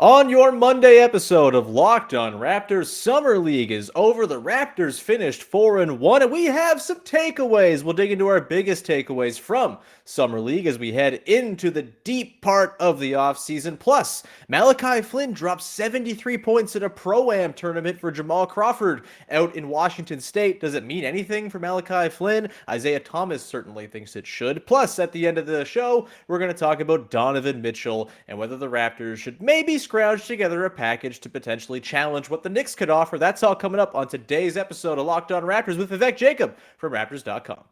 On your Monday episode of Locked On Raptors, Summer League is over. The Raptors finished 4-1, and we have some takeaways. We'll dig into our biggest takeaways from Summer League as we head into the deep part of the offseason. Plus, Malachi Flynn dropped 73 points at a Pro-Am tournament for Jamal Crawford out in Washington State. Does it mean anything for Malachi Flynn? Isaiah Thomas certainly thinks it should. Plus, at the end of the show, we're going to talk about Donovan Mitchell and whether the Raptors should maybe scrounge together a package to potentially challenge what the Knicks could offer. That's all coming up on today's episode of Locked On Raptors with Vivek Jacob from Raptors.com.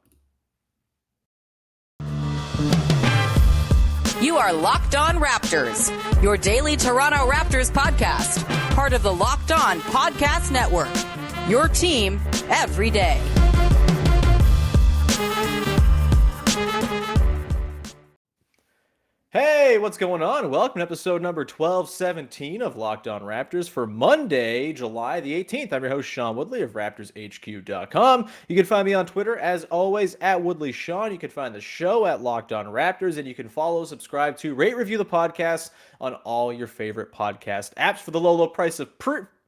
You are Locked On Raptors, your daily Toronto Raptors podcast, part of the Locked On Podcast Network, your team every day. Hey, what's going on? Welcome to episode number 1217 of Locked On Raptors for Monday, July the 18th. I'm your host, Sean Woodley of RaptorsHQ.com. You can find me on Twitter, as always, at WoodleySean. You can find the show at Locked On Raptors, and you can follow, subscribe to, rate, review the podcast on all your favorite podcast apps for the low price of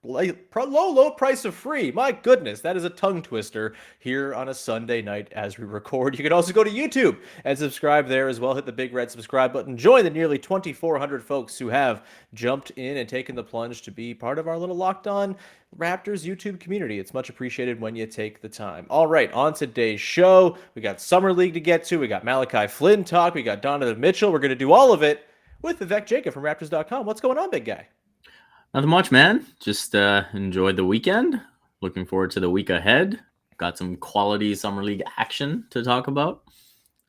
low price of free. My goodness, that is a tongue twister here on a Sunday night as we record. You can also go to YouTube and subscribe there as well. Hit the big red subscribe button. Join the nearly 2,400 folks who have jumped in and taken the plunge to be part of our little Locked On Raptors YouTube community. It's much appreciated when you take the time. All right, on today's show, we got Summer League to get to. We got Malachi Flynn talk. We got Donovan Mitchell. We're going to do all of it with Vivek Jacob from Raptors.com. What's going on, big guy? Nothing much, man. Just enjoyed the weekend. Looking forward to the week ahead. Got some quality Summer League action to talk about.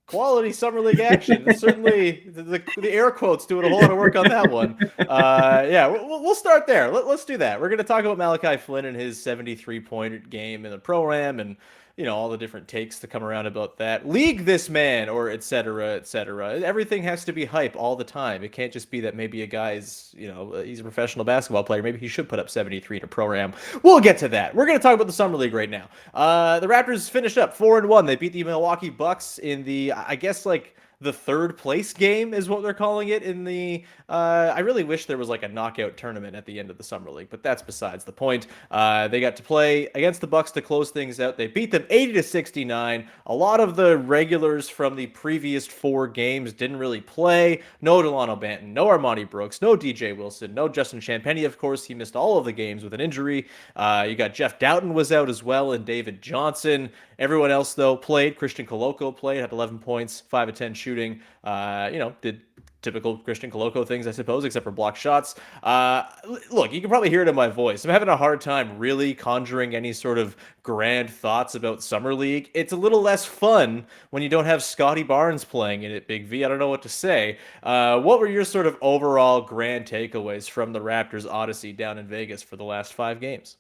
Quality Summer League action. Certainly, the air quotes doing a whole lot of work on that one. Yeah, we'll start there. Let's do that. We're going to talk about Malachi Flynn and his 73-point game in the Pro-Am and, you know, all the different takes to come around about that. League this man, or et cetera, et cetera. Everything has to be hype all the time. It can't just be that maybe a guy's, you know, he's a professional basketball player. Maybe he should put up 73 in a Pro-Am. We'll get to that. We're going to talk about the Summer League right now. The Raptors finished up 4-1. They beat the Milwaukee Bucks in the, I guess, like, the third place game is what they're calling it in the, I really wish there was like a knockout tournament at the end of the Summer League, but that's besides the point. They got to play against the Bucks to close things out. They beat them 80-69. A lot of the regulars from the previous four games didn't really play. No Dalano Banton, no Armani Brooks, no DJ Wilson, no Justin Champagnie. Of course, he missed all of the games with an injury. You got Jeff Dowtin was out as well, and David Johnson. Everyone else, though, played. Christian Koloko played, had 11 points, 5 of 10 shooting. Did typical Christian Koloko things, I suppose, except for block shots. Look, you can probably hear it in my voice. I'm having a hard time really conjuring any sort of grand thoughts about Summer League. It's a little less fun when you don't have Scotty Barnes playing in it, Big V. I don't know what to say. What were your sort of overall grand takeaways from the Raptors Odyssey down in Vegas for the last 5 games?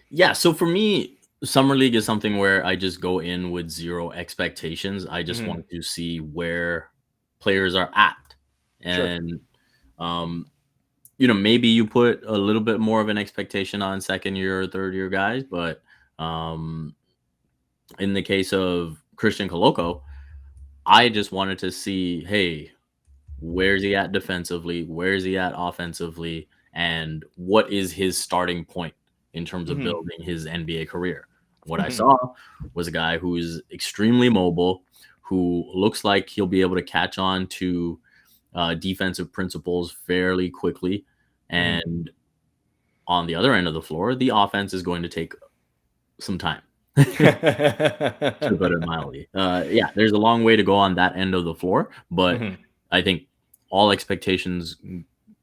Yeah, so for me, Summer League is something where I just go in with zero expectations. I just want to see where players are at. And, maybe you put a little bit more of an expectation on second year or third year guys. But in the case of Christian Koloko, I just wanted to see, hey, where's he at defensively? Where's he at offensively? And what is his starting point in terms of building his NBA career? What I saw was a guy who is extremely mobile, who looks like he'll be able to catch on to defensive principles fairly quickly. And on the other end of the floor, the offense is going to take some time, to put it mildly. Yeah, there's a long way to go on that end of the floor. But I think all expectations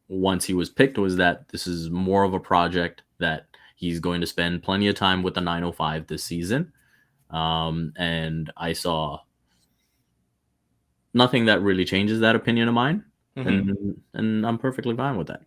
once he was picked was that this is more of a project that he's going to spend plenty of time with the 905 this season. And I saw nothing that really changes that opinion of mine. And I'm perfectly fine with that.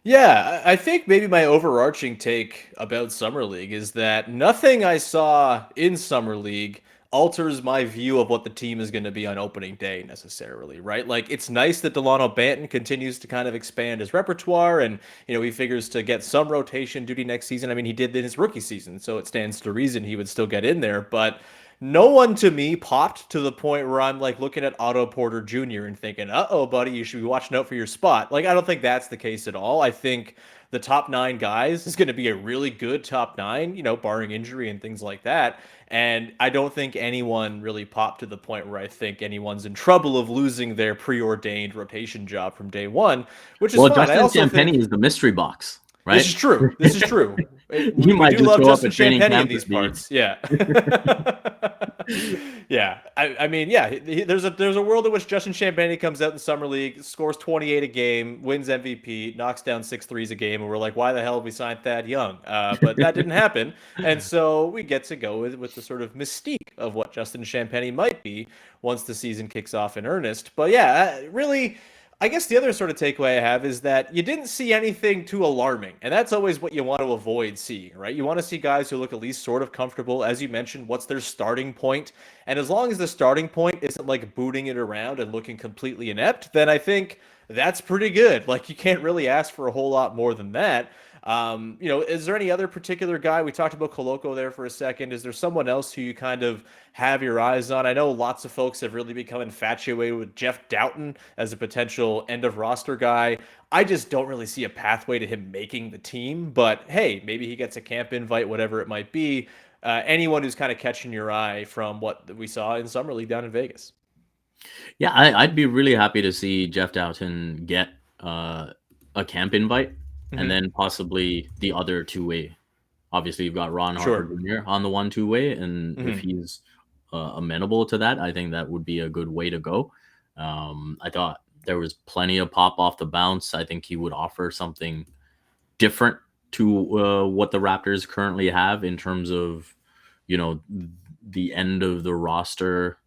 Yeah, I think maybe my overarching take about Summer League is that nothing I saw in Summer League alters my view of what the team is going to be on opening day necessarily, right? Like, it's nice that Dalano Banton continues to kind of expand his repertoire and, you know, he figures to get some rotation duty next season. I mean, he did in his rookie season, so it stands to reason he would still get in there, but no one to me popped to the point where I'm like looking at Otto Porter Jr. and thinking, uh-oh, buddy, you should be watching out for your spot. Like, I don't think that's the case at all. I think the top 9 guys is going to be a really good top 9, barring injury and things like that. And I don't think anyone really popped to the point where I think anyone's in trouble of losing their preordained rotation job from day one, which is fine. Justin I also Champagny think is the mystery box, right? this is true. This is true. He might do just love show up Justin at training Champagny in camp these to be- parts. Yeah. Yeah. I mean, yeah, there's a world in which Justin Champagny comes out in Summer League, scores 28 a game, wins MVP, knocks down 6 threes a game, and we're like, why the hell have we signed Thad Young? But that didn't happen. And so we get to go with the sort of mystique of what Justin Champagny might be once the season kicks off in earnest. But yeah, really, I guess the other sort of takeaway I have is that you didn't see anything too alarming. And that's always what you want to avoid seeing, right? You want to see guys who look at least sort of comfortable. As you mentioned, what's their starting point? And as long as the starting point isn't like booting it around and looking completely inept, then I think that's pretty good. Like, you can't really ask for a whole lot more than that. Is there any other particular guy? We talked about Koloko there for a second. Is there someone else who you kind of have your eyes on? I know lots of folks have really become infatuated with Jeff Dowtin as a potential end of roster guy. I just don't really see a pathway to him making the team, but hey, maybe he gets a camp invite, whatever it might be. Anyone who's kind of catching your eye from what we saw in Summer League down in Vegas. Yeah, I'd be really happy to see Jeff Dowtin get a camp invite, and then possibly the other two-way. Obviously, you've got Ron Harper Jr. on the 1-2-way, and if he's amenable to that, I think that would be a good way to go. I thought there was plenty of pop off the bounce. I think he would offer something different to what the Raptors currently have in terms of, the end of the roster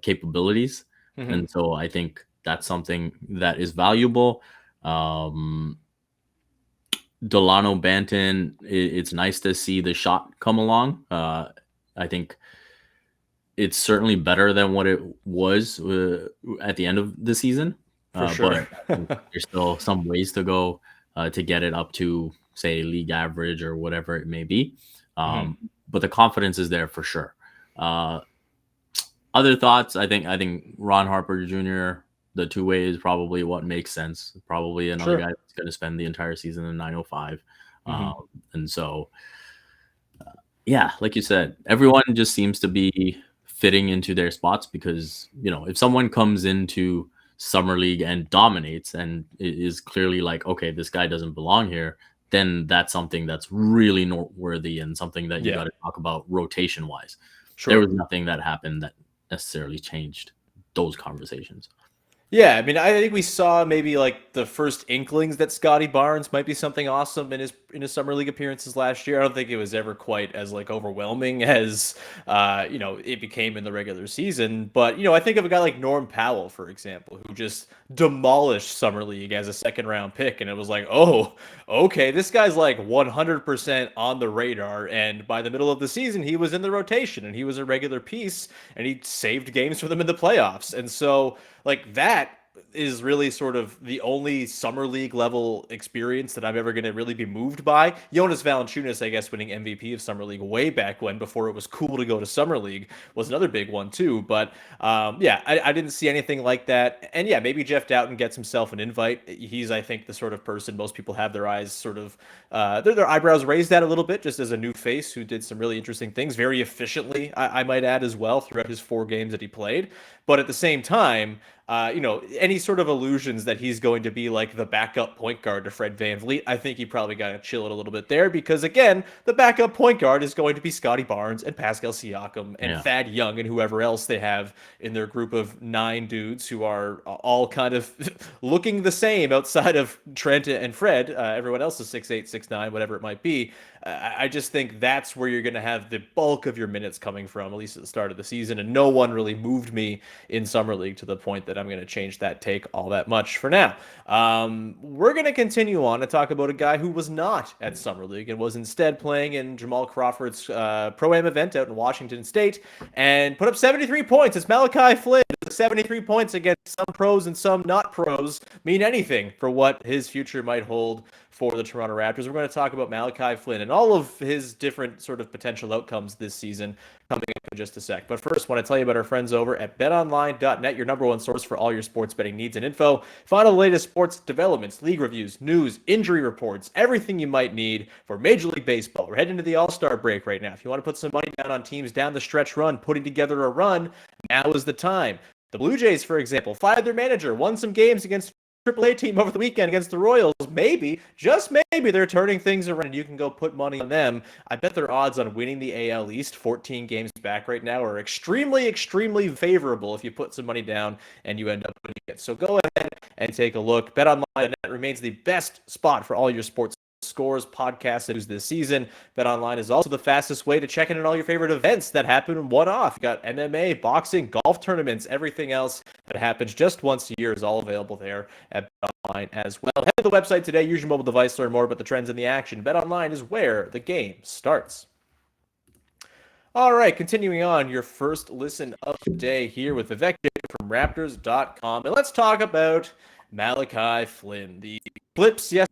capabilities. And so I think that's something that is valuable. Dalano Banton, it's nice to see the shot come along. I think it's certainly better than what it was at the end of the season. For sure. But there's still some ways to go to get it up to, say, league average or whatever it may be. But the confidence is there for sure. Other thoughts, I think Ron Harper Jr., the two-way is probably what makes sense. Probably another guy that's going to spend the entire season in 905. And so, yeah, like you said, everyone just seems to be fitting into their spots because, if someone comes into Summer League and dominates and is clearly like, okay, this guy doesn't belong here, then that's something that's really noteworthy and something that you got to talk about rotation-wise. There was nothing that happened that necessarily changed those conversations. Yeah, I mean, I think we saw maybe like the first inklings that Scotty Barnes might be something awesome in his summer league appearances last year. I don't think it was ever quite as like overwhelming as it became in the regular season. But I think of a guy like Norm Powell, for example, who just demolished summer league as a second round pick, and it was like, oh, okay, this guy's like 100% on the radar. And by the middle of the season, he was in the rotation and he was a regular piece, and he saved games for them in the playoffs. And so, like, that is really sort of the only summer league level experience that I'm ever going to really be moved by. Jonas Valanciunas, I guess, winning MVP of summer league way back when, before it was cool to go to summer league, was another big one too. But I didn't see anything like that. And yeah, maybe Jeff Dowtin gets himself an invite. He's, I think, the sort of person most people have their eyes sort of their eyebrows raised at a little bit, just as a new face who did some really interesting things very efficiently, I might add as well, throughout his 4 games that he played. But at the same time, any sort of illusions that he's going to be like the backup point guard to Fred VanVleet, I think he probably got to chill it a little bit there, because again, the backup point guard is going to be Scotty Barnes and Pascal Siakam and Thad Young and whoever else they have in their group of 9 dudes who are all kind of looking the same outside of Trent and Fred. Everyone else is 6'8", 6'9", whatever it might be. I just think that's where you're going to have the bulk of your minutes coming from, at least at the start of the season. And no one really moved me in Summer League to the point that I'm going to change that take all that much for now. We're going to continue on to talk about a guy who was not at Summer League and was instead playing in Jamal Crawford's Pro-Am event out in Washington State and put up 73 points. It's Malachi Flynn. 73 points against some pros and some not pros mean anything for what his future might hold for the Toronto Raptors. We're going to talk about Malachi Flynn and all of his different sort of potential outcomes this season coming up in just a sec. But first, I want to tell you about our friends over at betonline.net, your number one source for all your sports betting needs and info. Find all the latest sports developments, league reviews, news, injury reports, everything you might need for Major League Baseball. We're heading into the All-Star break right now. If you want to put some money down on teams down the stretch run, putting together a run, now is the time. The Blue Jays, for example, fired their manager, won some games against AAA team over the weekend against the Royals. Maybe, just maybe, they're turning things around and you can go put money on them. I bet their odds on winning the AL East 14 games back right now are extremely, extremely favorable if you put some money down and you end up winning it. So go ahead and take a look. BetOnline.net remains the best spot for all your sports scores, podcasts, and news this season. BetOnline is also the fastest way to check in on all your favorite events that happen one-off. You got MMA, boxing, golf tournaments, everything else that happens just once a year is all available there at BetOnline as well. Head to the website today, use your mobile device to learn more about the trends in the action. BetOnline is where the game starts. All right, continuing on, your first listen of the day here with Vivek Jacob from Raptors.com. And let's talk about Malachi Flynn. The clips yesterday,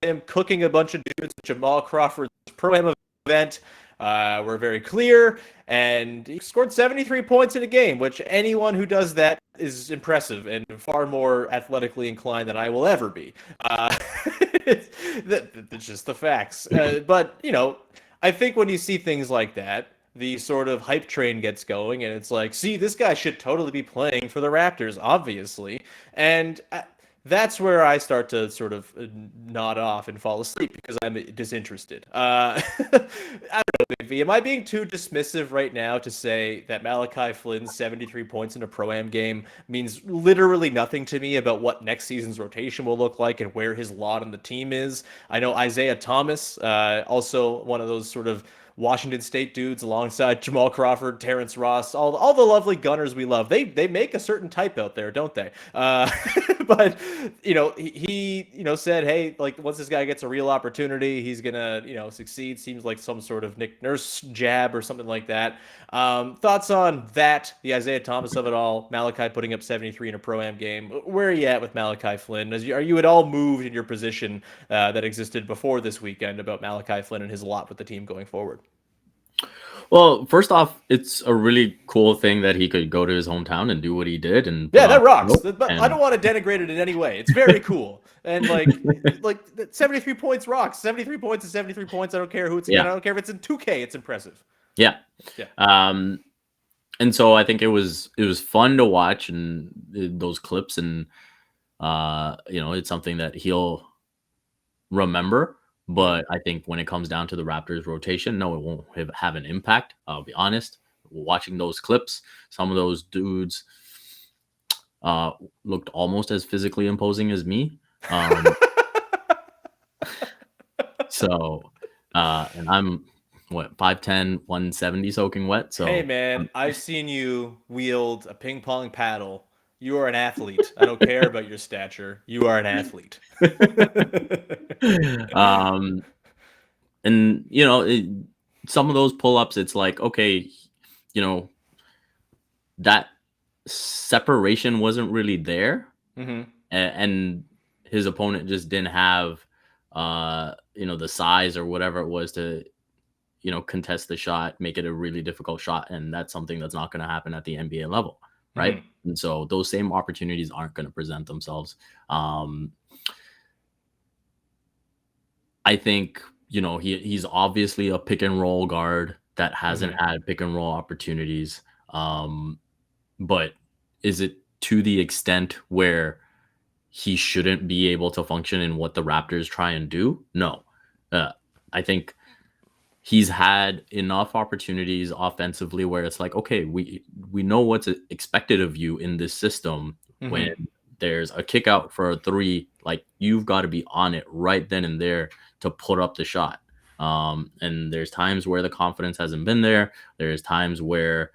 him cooking a bunch of dudes at Jamal Crawford's Pro-Am event were very clear, and he scored 73 points in a game, which anyone who does that is impressive and far more athletically inclined than I will ever be. It's just the facts. But, you know, I think when you see things like that, the sort of hype train gets going, and it's like, see, this guy should totally be playing for the Raptors, obviously. And that's where I start to sort of nod off and fall asleep because I'm disinterested. I don't know, Vivi, am I being too dismissive right now to say that Malachi Flynn's 73 points in a Pro-Am game means literally nothing to me about what next season's rotation will look like and where his lot on the team is? I know Isaiah Thomas, also one of those sort of Washington State dudes alongside Jamal Crawford, Terrence Ross, all the lovely gunners we love. They make a certain type out there, don't they? But he said, hey, like once this guy gets a real opportunity, he's gonna succeed. Seems like some sort of Nick Nurse jab or something like that. Thoughts on that? The Isaiah Thomas of it all. Malachi putting up 73 in a Pro-Am game. Where are you at with Malachi Flynn? Are you at all moved in your position that existed before this weekend about Malachi Flynn and his lot with the team going forward? Well, first off, it's a really cool thing that he could go to his hometown and do what he did. And yeah, that rocks. But I don't want to denigrate it in any way. It's very cool. And like 73 points rocks. 73 points is 73 points. I don't care who it's against. I don't care if it's in 2K. It's impressive. Yeah. And so I think it was fun to watch and those clips, and it's something that he'll remember. But I think when it comes down to the Raptors rotation, no, it won't have an impact. I'll be honest. Watching those clips, some of those dudes looked almost as physically imposing as me. And I'm 5'10", 170 soaking wet. So hey man, I've seen you wield a ping pong paddle. You are an athlete. I don't care about your stature. You are an athlete. And some of those pull-ups, it's like, okay, that separation wasn't really there. Mm-hmm. And his opponent just didn't have, the size or whatever it was to, contest the shot, make it a really difficult shot. And that's something that's not going to happen at the NBA level. Right. Mm-hmm. And so those same opportunities aren't going to present themselves. I think, he's obviously a pick and roll guard that hasn't had pick and roll opportunities. But is it to the extent where he shouldn't be able to function in what the Raptors try and do? No. I think he's had enough opportunities offensively where it's like, okay, we know what's expected of you in this system. When there's a kick out for a three, like you've got to be on it right then and there to put up the shot. And there's times where the confidence hasn't been there. There's times where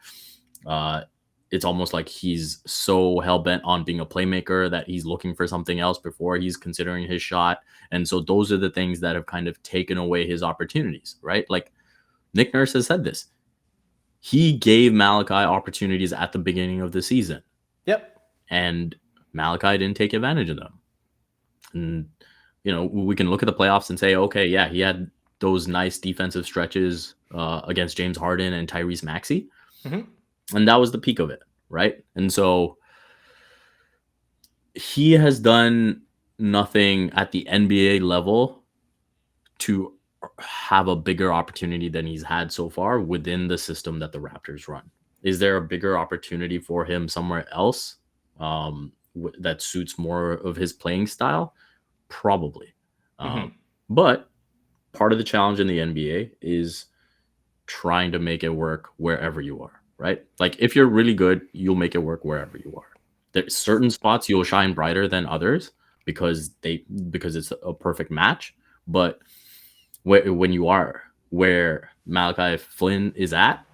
it's almost like he's so hell-bent on being a playmaker that he's looking for something else before he's considering his shot. And so those are the things that have kind of taken away his opportunities, right? Like Nick Nurse has said this. He gave Malachi opportunities at the beginning of the season. Yep. And Malachi didn't take advantage of them. And we can look at the playoffs and say, okay, yeah, he had those nice defensive stretches against James Harden and Tyrese Maxey. Mm-hmm. And that was the peak of it, right? And so he has done nothing at the NBA level to have a bigger opportunity than he's had so far within the system that the Raptors run. Is there a bigger opportunity for him somewhere else that suits more of his playing style? Probably. Mm-hmm. But part of the challenge in the NBA is trying to make it work wherever you are, right? Like if you're really good, you'll make it work wherever you are. There's certain spots you'll shine brighter than others because it's a perfect match. But when you are where Malachi Flynn is at,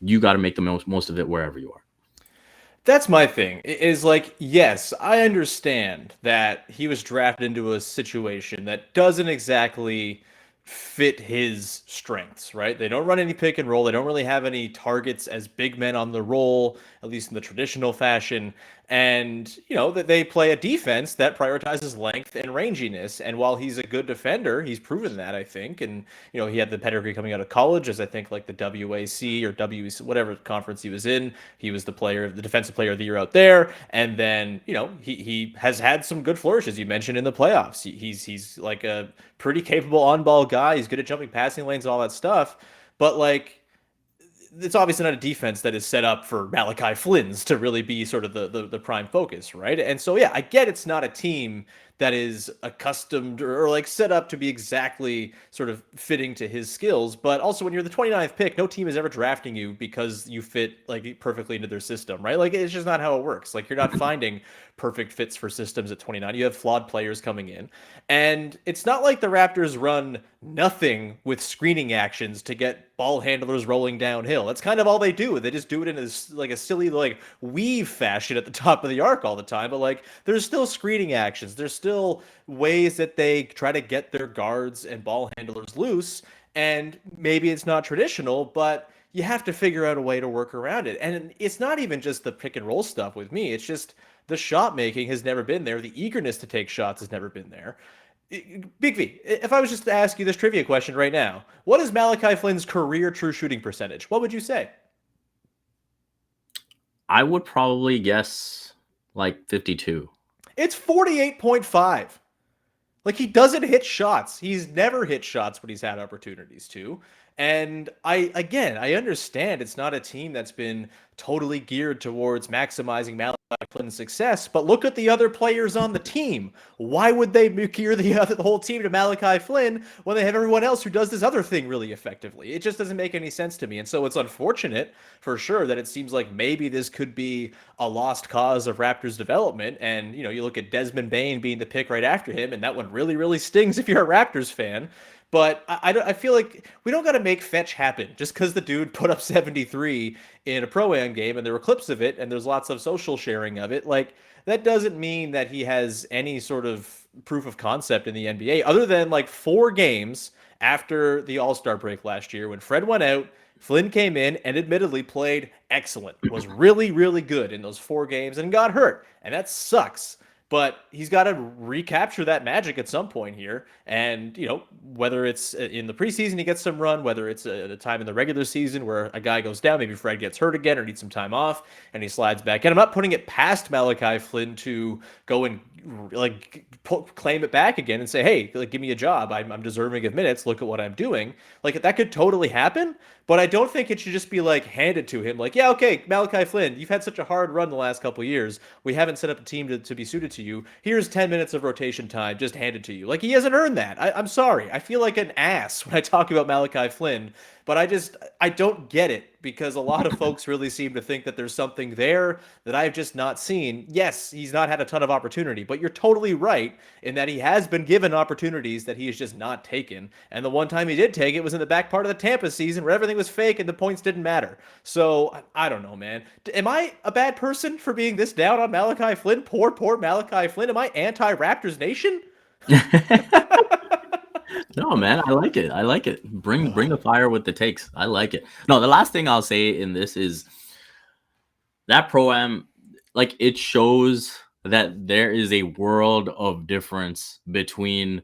you got to make the most of it wherever you are. That's my thing. Is like, yes, I understand that he was drafted into a situation that doesn't exactly fit his strengths, right? They don't run any pick and roll. They don't really have any targets as big men on the roll, at least in the traditional fashion. And, that they play a defense that prioritizes length and ranginess. And while he's a good defender, he's proven that, I think. And, he had the pedigree coming out of college, as I think like the WAC or WEC, whatever conference he was in. He was the defensive player of the year out there. And then, he has had some good flourishes. You mentioned in the playoffs. He's like a pretty capable on-ball guy. He's good at jumping passing lanes and all that stuff. But like, it's obviously not a defense that is set up for Malachi Flynn's to really be sort of the prime focus, right? And so, yeah, I get it's not a team that is accustomed or like set up to be exactly sort of fitting to his skills. But also, when you're the 29th pick, no team is ever drafting you because you fit like perfectly into their system, right? Like it's just not how it works. Like you're not finding perfect fits for systems at 29. You have flawed players coming in. And it's not like the Raptors run nothing with screening actions to get ball handlers rolling downhill. That's kind of all they do. They just do it in a silly like weave fashion at the top of the arc all the time. But like there's still screening actions. There's still ways that they try to get their guards and ball handlers loose. And maybe it's not traditional, but you have to figure out a way to work around it. And it's not even just the pick and roll stuff with me. It's just the shot making has never been there. The eagerness to take shots has never been there. Big V, if I was just to ask you this trivia question right now, what is Malachi Flynn's career true shooting percentage? What would you say? I would probably guess like 52. It's 48.5. Like he doesn't hit shots. He's never hit shots when he's had opportunities to. And I understand it's not a team that's been totally geared towards maximizing Malachi Flynn's success, but look at the other players on the team. Why would they gear the whole team to Malachi Flynn when they have everyone else who does this other thing really effectively? It just doesn't make any sense to me. And so it's unfortunate for sure that it seems like maybe this could be a lost cause of Raptors development. And, you look at Desmond Bane being the pick right after him, and that one really, really stings if you're a Raptors fan. But I feel like we don't got to make fetch happen just because the dude put up 73 in a Pro-Am game and there were clips of it and there's lots of social sharing of it. Like, that doesn't mean that he has any sort of proof of concept in the NBA other than like 4 games after the All-Star break last year when Fred went out. Flynn came in and admittedly played excellent, was really, really good in those 4 games and got hurt. And that sucks. But he's got to recapture that magic at some point here. And, whether it's in the preseason he gets some run, whether it's a time in the regular season where a guy goes down, maybe Fred gets hurt again or needs some time off and he slides back in. I'm not putting it past Malachi Flynn to go and claim it back again and say, hey, like, give me a job. I'm deserving of minutes. Look at what I'm doing. Like, that could totally happen. But I don't think it should just be like handed to him. Like, yeah, okay, Malachi Flynn, you've had such a hard run the last couple of years. We haven't set up a team to be suited to you. Here's 10 minutes of rotation time, just handed to you. Like, he hasn't earned that. I'm sorry. I feel like an ass when I talk about Malachi Flynn. But I don't get it because a lot of folks really seem to think that there's something there that I've just not seen. Yes, he's not had a ton of opportunity, but you're totally right in that he has been given opportunities that he has just not taken. And the one time he did take it was in the back part of the Tampa season where everything was fake and the points didn't matter. So I don't know, man. Am I a bad person for being this down on Malachi Flynn? Poor Malachi Flynn. Am I anti-Raptors Nation? No, man, I like it. I like it. Bring the fire with the takes. I like it. No, the last thing I'll say in this is that Pro-Am, like, it shows that there is a world of difference between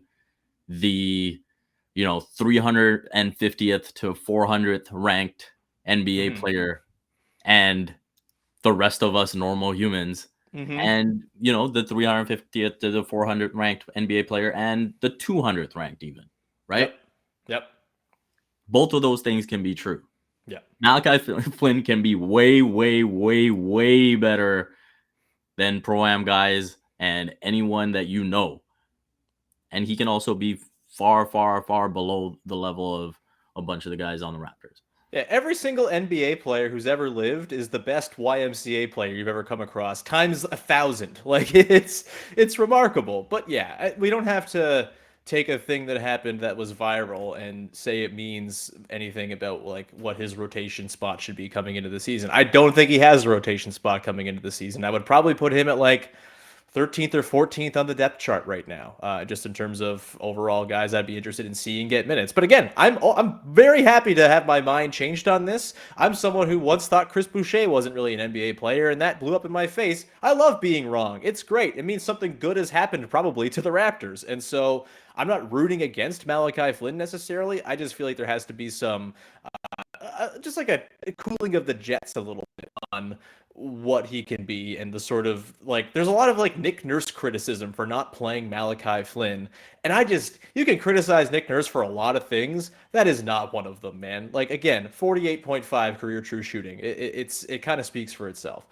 the 350th to 400th ranked NBA player and the rest of us normal humans, and the 350th to the 400th ranked NBA player and the 200th ranked even, right? Yep. Both of those things can be true. Yeah. Malachi Flynn can be way, way, way, way better than Pro-Am guys and anyone that you know. And he can also be far, far, far below the level of a bunch of the guys on the Raptors. Yeah, every single NBA player who's ever lived is the best YMCA player you've ever come across, times 1,000. Like, it's remarkable. But yeah, we don't have to take a thing that happened that was viral and say it means anything about like what his rotation spot should be coming into the season. I don't think he has a rotation spot coming into the season. I would probably put him at like 13th or 14th on the depth chart right now, just in terms of overall guys I'd be interested in seeing get minutes. But again, I'm very happy to have my mind changed on this. I'm someone who once thought Chris Boucher wasn't really an NBA player, and that blew up in my face. I love being wrong. It's great. It means something good has happened probably to the Raptors. And so I'm not rooting against Malachi Flynn necessarily. I just feel like there has to be some just like a cooling of the jets a little bit on what he can be, and the sort of like there's a lot of like Nick Nurse criticism for not playing Malachi Flynn, and you can criticize Nick Nurse for a lot of things. That is not one of them, man. Like again, 48.5 career true shooting. It kind of speaks for itself.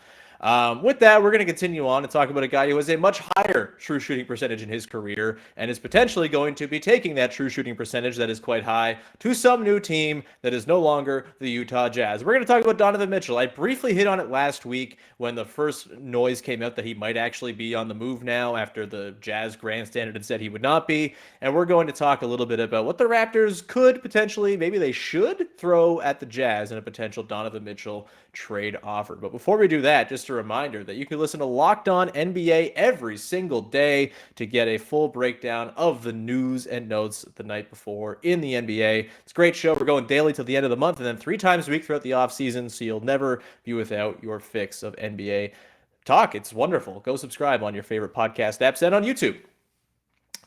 With that, we're going to continue on and talk about a guy who has a much higher true shooting percentage in his career and is potentially going to be taking that true shooting percentage that is quite high to some new team that is no longer the Utah Jazz. We're going to talk about Donovan Mitchell. I briefly hit on it last week when the first noise came out that he might actually be on the move now after the Jazz grandstanded and said he would not be. And we're going to talk a little bit about what the Raptors could potentially, maybe they should throw at the Jazz in a potential Donovan Mitchell trade offer. But before we do that, just a reminder that you can listen to Locked On NBA every single day to get a full breakdown of the news and notes the night before in the NBA. It's a great show. We're going daily till the end of the month and then 3 times a week throughout the offseason, so you'll never be without your fix of NBA talk. It's wonderful. Go subscribe on your favorite podcast apps and on YouTube.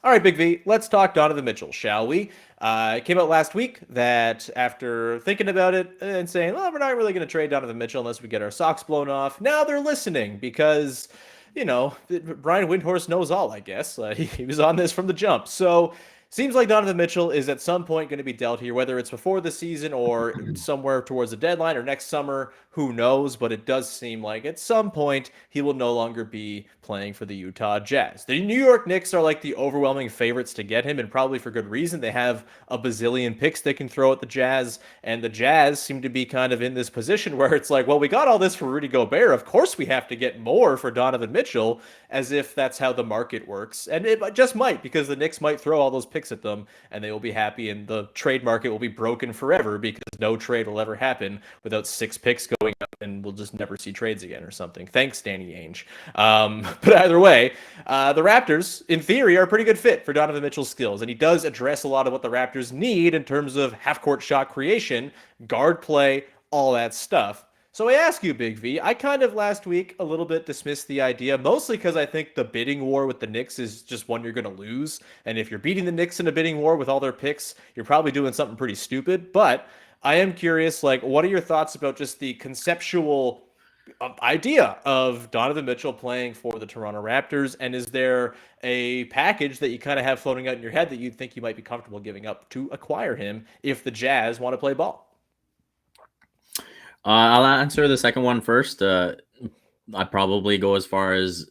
All right, Big V, let's talk Donovan Mitchell, shall we? It came out last week that after thinking about it and saying, well, we're not really going to trade Donovan Mitchell unless we get our socks blown off, now they're listening because, Brian Windhorst knows all, I guess. He was on this from the jump. So seems like Donovan Mitchell is at some point going to be dealt here, whether it's before the season or somewhere towards the deadline or next summer, who knows, but it does seem like at some point he will no longer be playing for the Utah Jazz. The New York Knicks are like the overwhelming favorites to get him, and probably for good reason. They have a bazillion picks they can throw at the Jazz, and the Jazz seem to be kind of in this position where it's like, well, we got all this for Rudy Gobert. Of course we have to get more for Donovan Mitchell, as if that's how the market works. And it just might, because the Knicks might throw all those picks at them, and they will be happy, and the trade market will be broken forever because no trade will ever happen without 6 picks going up, and we'll just never see trades again or something. Thanks, Danny Ainge. But either way, the Raptors, in theory, are a pretty good fit for Donovan Mitchell's skills, and he does address a lot of what the Raptors need in terms of half-court shot creation, guard play, all that stuff. So I ask you, Big V, I kind of last week a little bit dismissed the idea, mostly because I think the bidding war with the Knicks is just one you're going to lose. And if you're beating the Knicks in a bidding war with all their picks, you're probably doing something pretty stupid. But I am curious, like, what are your thoughts about just the conceptual idea of Donovan Mitchell playing for the Toronto Raptors? And is there a package that you kind of have floating out in your head that you think you might be comfortable giving up to acquire him if the Jazz want to play ball? I'll answer the second one first. I probably go as far as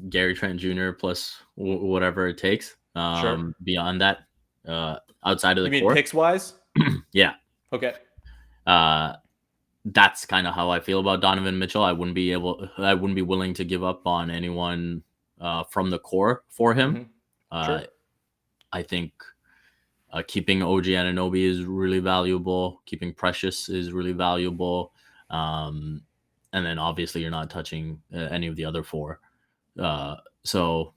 Gary Trent Jr. plus whatever it takes. Sure. Beyond that, outside of the core. You mean picks wise? Yeah. Okay. That's kind of how I feel about Donovan Mitchell. I wouldn't be willing to give up on anyone from the core for him. Sure. I think keeping OG Anunoby is really valuable. Keeping Precious is really valuable. And then obviously you're not touching any of the other 4. So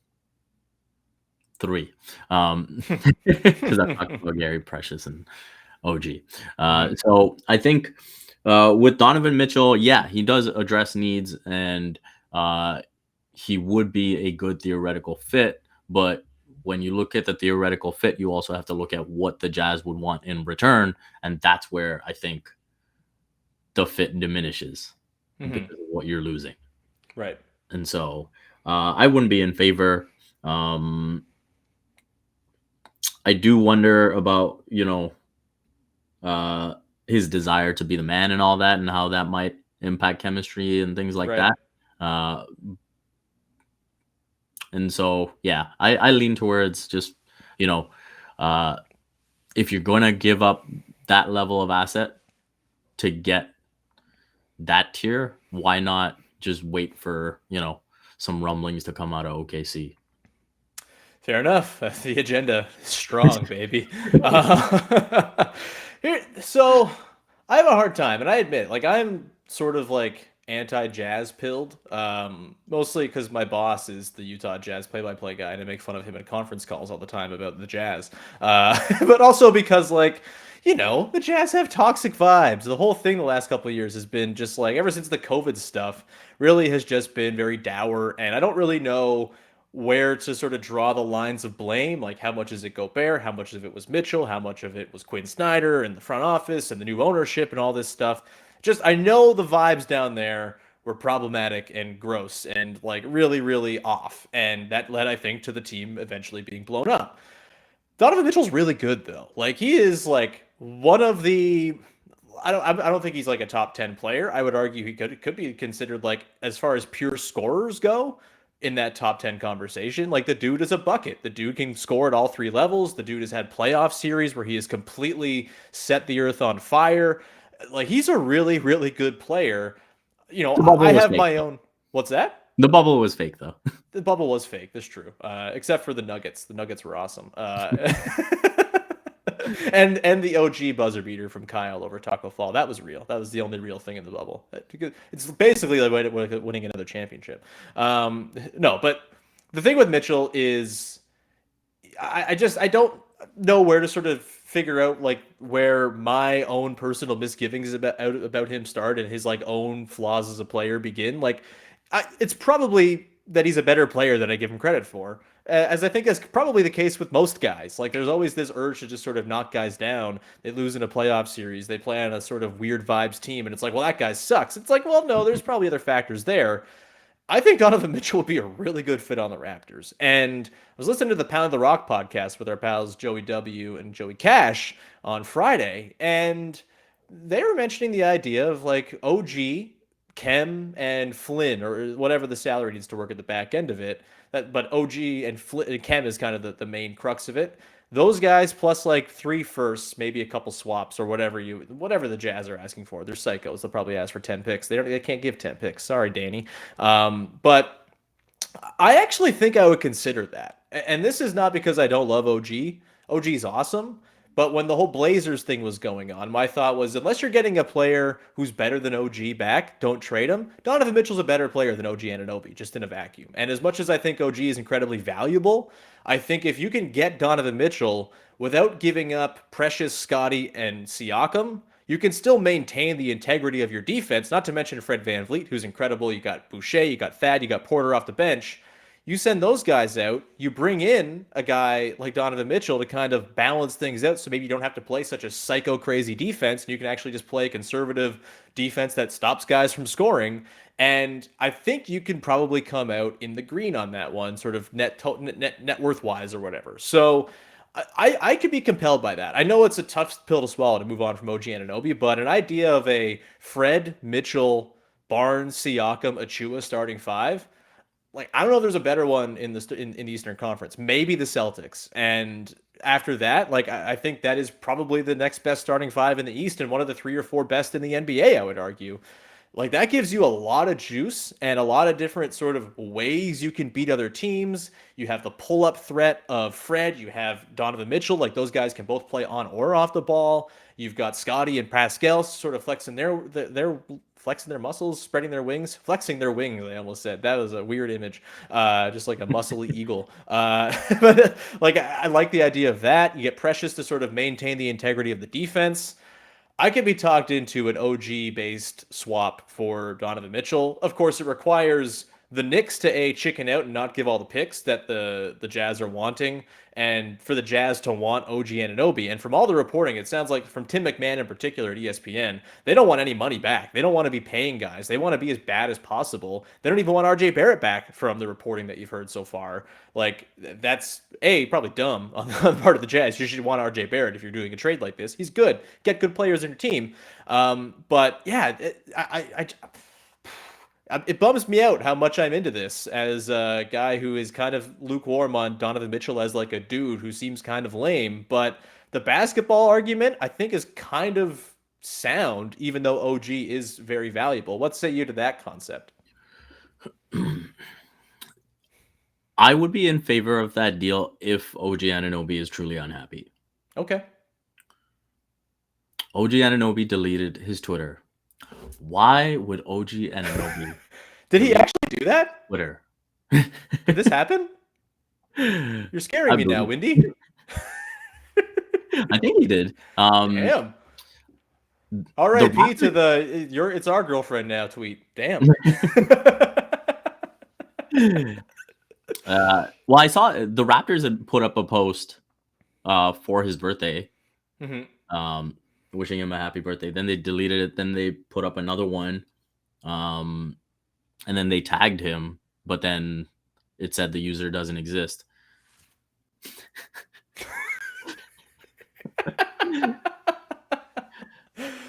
3. Because I talked about Gary, Precious, and OG. So I think with Donovan Mitchell, yeah, he does address needs, and he would be a good theoretical fit, but when you look at the theoretical fit, you also have to look at what the Jazz would want in return, and that's where I think the fit diminishes because of what you're losing. Right. And so I wouldn't be in favor. I do wonder about, his desire to be the man and all that, and how that might impact chemistry and things like Right. that. And so, yeah, I lean towards just, if you're going to give up that level of asset to get that tier, why not just wait for, some rumblings to come out of OKC? Fair enough. The agenda is strong, baby. So I have a hard time, and I admit, like, I'm sort of like anti-Jazz pilled, mostly because my boss is the Utah Jazz play-by-play guy, and I make fun of him in conference calls all the time about the Jazz. But also because, like, the Jazz have toxic vibes. The whole thing the last couple of years has been just like, ever since the COVID stuff, really has just been very dour, and I don't really know where to sort of draw the lines of blame. Like, how much is it Gobert? How much of it was Mitchell? How much of it was Quinn Snyder and the front office and the new ownership and all this stuff? Just, I know the vibes down there were problematic and gross and like really, really off. And that led, I think, to the team eventually being blown up. Donovan Mitchell's really good though. Like, he is like one of the I don't think he's like a top 10 player. I would argue he could be considered, like, as far as pure scorers go, in that top 10 conversation. Like, the dude is a bucket. The dude can score at all three levels. The dude has had playoff series where he has completely set the earth on fire. Like, he's a really, really good player. I have fake, my though. own. What's that? The bubble was fake, though. The bubble was fake. That's true. Except for the Nuggets. The Nuggets were awesome. And the OG buzzer beater from Kyle over Taco Fall. That was real. That was the only real thing in the bubble. It's basically like winning another championship. No, but the thing with Mitchell is I don't know where to sort of figure out, like, where my own personal misgivings about him start and his, like, own flaws as a player begin. Like, it's probably that he's a better player than I give him credit for, as I think is probably the case with most guys. Like, there's always this urge to just sort of knock guys down. They lose in a playoff series. They play on a sort of weird vibes team, and it's like, well, that guy sucks. It's like, well, no, there's probably other factors there. I think Donovan Mitchell would be a really good fit on the Raptors. And I was listening to the Pound of the Rock podcast with our pals Joey W. and Joey Cash on Friday, and they were mentioning the idea of, like, OG, Kem, and Flynn, or whatever the salary needs to work at the back end of it. But OG and Flynn and Kem is kind of the main crux of it. Those guys plus, like, 3 firsts, maybe a couple swaps or whatever the Jazz are asking for. They're psychos. They'll probably ask for 10 picks. They can't give 10 picks. Sorry, Danny. But I actually think I would consider that. And this is not because I don't love OG. OG's awesome. But when the whole Blazers thing was going on, my thought was, unless you're getting a player who's better than OG back, don't trade him. Donovan Mitchell's a better player than OG Anunoby, just in a vacuum. And as much as I think OG is incredibly valuable, I think if you can get Donovan Mitchell without giving up Precious, Scotty, and Siakam, you can still maintain the integrity of your defense, not to mention Fred VanVleet, who's incredible. You got Boucher, you got Thad, you got Porter off the bench. You send those guys out, you bring in a guy like Donovan Mitchell to kind of balance things out, so maybe you don't have to play such a psycho crazy defense, and you can actually just play a conservative defense that stops guys from scoring. And I think you can probably come out in the green on that one, sort of net worth wise or whatever. So I could be compelled by that. I know it's a tough pill to swallow to move on from OG Anunoby, but an idea of a Fred, Mitchell, Barnes, Siakam, Achua starting five, like, I don't know if there's a better one in the Eastern Conference. Maybe the Celtics. And after that, like, I think that is probably the next best starting five in the East and one of the 3 or 4 best in the NBA, I would argue. Like, that gives you a lot of juice and a lot of different sort of ways you can beat other teams. You have the pull-up threat of Fred. You have Donovan Mitchell. Like, those guys can both play on or off the ball. You've got Scotty and Pascal sort of flexing their flexing their muscles, spreading their wings, flexing their wings. I almost said that was a weird image, just like a muscly eagle. But like, I like the idea of that. You get Precious to sort of maintain the integrity of the defense. I could be talked into an OG based swap for Donovan Mitchell. Of course, it requires the Knicks to chicken out and not give all the picks that the Jazz are wanting, and for the Jazz to want OG Anunoby. And from all the reporting, it sounds like from Tim McMahon in particular at ESPN, they don't want any money back. They don't want to be paying guys. They want to be as bad as possible. They don't even want RJ Barrett back from the reporting that you've heard so far. Like, that's probably dumb on the part of the Jazz. You should want RJ Barrett if you're doing a trade like this. He's good. Get good players in your team. But yeah, it bums me out how much I'm into this as a guy who is kind of lukewarm on Donovan Mitchell as like a dude who seems kind of lame. But the basketball argument, I think, is kind of sound, even though OG is very valuable. What say you to that concept? I would be in favor of that deal if OG Anunoby is truly unhappy. Okay. OG Anunoby deleted his Twitter. Why would OG Anunoby Did he actually do that? Twitter? Did this happen? You're scaring me now, Windy. I think he did. Damn. R.I.P. to it's our girlfriend now tweet. Damn. Well, I saw the Raptors had put up a post for his birthday, wishing him a happy birthday. Then they deleted it. Then they put up another one, and then they tagged him, but then it said the user doesn't exist.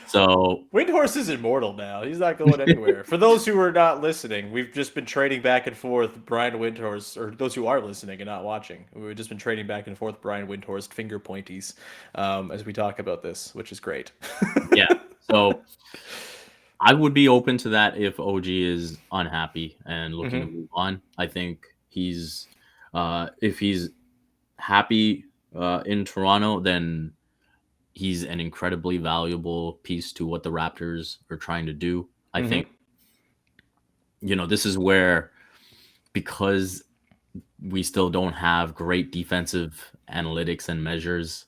So Windhorse is immortal now. He's not going anywhere. For those who are not listening, we've just been trading back and forth Brian Windhorse, or those who are listening and not watching, we've just been trading back and forth Brian Windhorse finger pointies as we talk about this, which is great. Yeah. So I would be open to that if OG is unhappy and looking to move on. I think he's if he's happy in Toronto, then he's an incredibly valuable piece to what the Raptors are trying to do. I think, this is where, because we still don't have great defensive analytics and measures,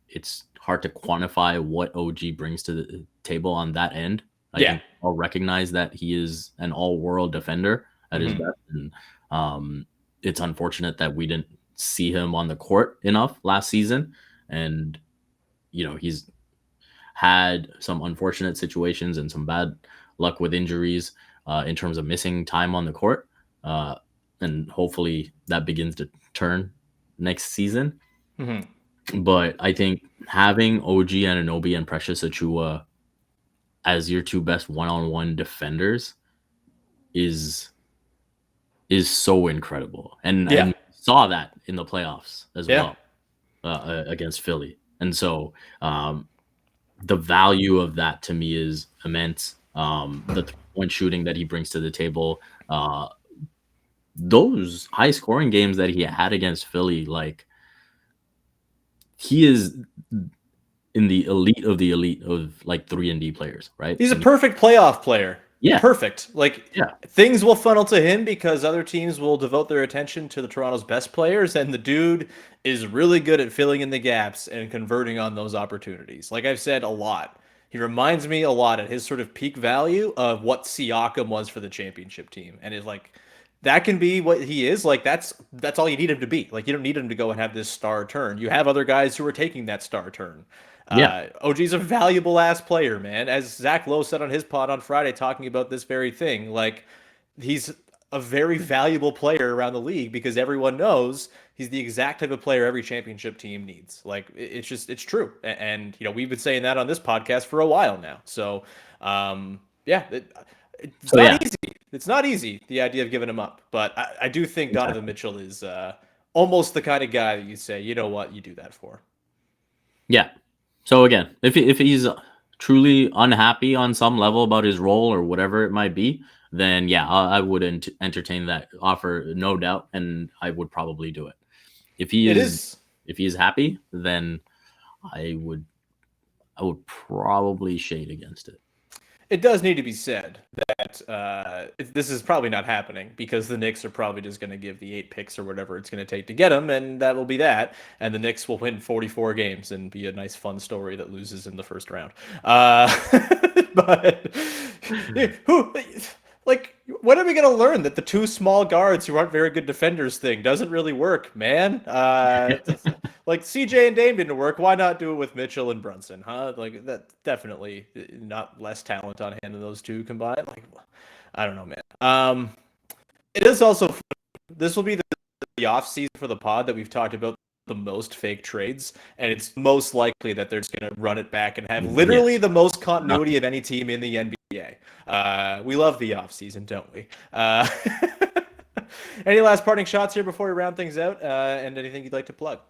it's hard to quantify what OG brings to the table on that end. I think I'll recognize that he is an all-world defender at his best. And it's unfortunate that we didn't see him on the court enough last season. And he's had some unfortunate situations and some bad luck with injuries in terms of missing time on the court. And hopefully that begins to turn next season. But I think having OG Anunoby and Precious Achiuwa as your two best one-on-one defenders is so incredible. And saw that in the playoffs as well against Philly. And so the value of that to me is immense. The three-point shooting that he brings to the table, those high-scoring games that he had against Philly, like, he is in the elite of like 3-and-D players, right? He's a perfect playoff player. Yeah. Perfect. Things will funnel to him because other teams will devote their attention to the Toronto's best players, and the dude is really good at filling in the gaps and converting on those opportunities. Like I've said a lot, he reminds me a lot at his sort of peak value of what Siakam was for the championship team. And it's like, that can be what he is. Like, that's all you need him to be. Like, you don't need him to go and have this star turn. You have other guys who are taking that star turn. OG's a valuable ass player, man. As Zach Lowe said on his pod on Friday, talking about this very thing, like, he's a very valuable player around the league because everyone knows he's the exact type of player every championship team needs. Like, it's true. And we've been saying that on this podcast for a while now. So, it's not easy. It's not easy, the idea of giving him up. But I do think Donovan Mitchell is almost the kind of guy that you say, you know what, you do that for. Yeah. So again, if he's truly unhappy on some level about his role or whatever it might be, then I would entertain that offer, no doubt, and I would probably do it. If he's happy, then I would probably shade against it. It does need to be said that this is probably not happening because the Knicks are probably just going to give the 8 picks or whatever it's going to take to get him, and that will be that. And the Knicks will win 44 games and be a nice, fun story that loses in the first round. But When are we going to learn that the two small guards who aren't very good defenders thing doesn't really work, man? Like CJ and Dame didn't work. Why not do it with Mitchell and Brunson, huh? Like that definitely not less talent on hand than those two combined. Like, I don't know, man. It is also, this will be the off season for the pod that we've talked about the most fake trades, and it's most likely that they're just going to run it back and have literally the most continuity of any team in the NBA. We love the offseason, don't we? Any last parting shots here before we round things out, and anything you'd like to plug?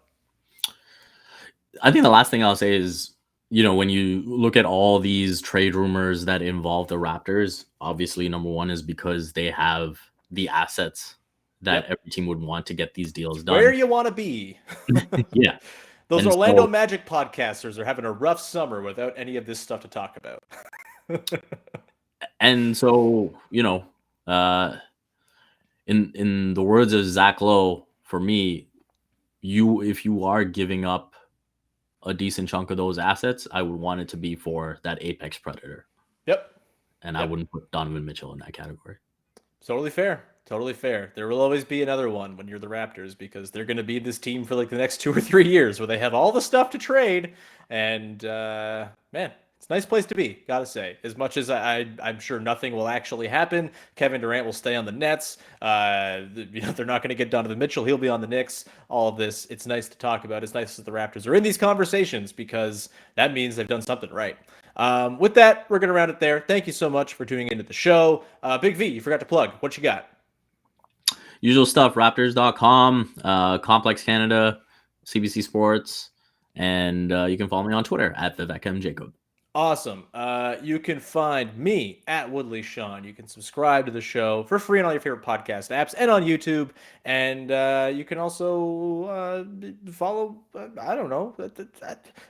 I think the last thing I'll say is, when you look at all these trade rumors that involve the Raptors, obviously number one is because they have the assets that every team would want to get these deals done. Where you want to be. Yeah. Those Orlando Magic podcasters are having a rough summer without any of this stuff to talk about. And so, in the words of Zach Lowe, for me, if you are giving up a decent chunk of those assets, I would want it to be for that apex predator. Yep. And I wouldn't put Donovan Mitchell in that category. Totally fair. Totally fair. There will always be another one when you're the Raptors, because they're going to be this team for like the next 2 or 3 years where they have all the stuff to trade. And man, it's a nice place to be, gotta say. As much as I'm sure nothing will actually happen, Kevin Durant will stay on the Nets. They're not going to get Donovan Mitchell. He'll be on the Knicks. All of this, it's nice to talk about. It's nice that the Raptors are in these conversations, because that means they've done something right. With that, we're going to round it there. Thank you so much for tuning into the show. Big V, you forgot to plug. What you got? Usual stuff, Raptors.com, Complex Canada, CBC Sports, and you can follow me on Twitter at Vivek Jacob. Awesome. You can find me at Woodley Sean. You can subscribe to the show for free on all your favorite podcast apps and on YouTube. And you can also follow, I don't know.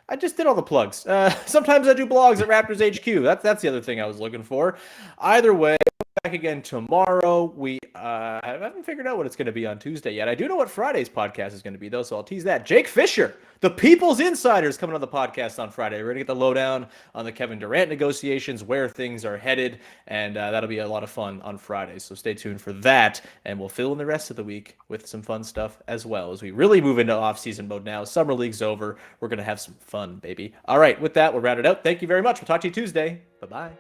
I just did all the plugs. Sometimes I do blogs at Raptors HQ. That's the other thing I was looking for. Either way, back again tomorrow. We I haven't figured out what it's going to be on Tuesday yet. I do know what Friday's podcast is going to be, though, so I'll tease that. Jake Fisher, the People's Insider, is coming on the podcast on Friday. We're going to get the lowdown on the Kevin Durant negotiations, where things are headed, and that'll be a lot of fun on Friday. So stay tuned for that, and we'll fill in the rest of the week with some fun stuff as well as we really move into off-season mode now. Summer League's over. We're going to have some fun, baby. All right, with that, we'll round it out. Thank you very much. We'll talk to you Tuesday. Bye-bye.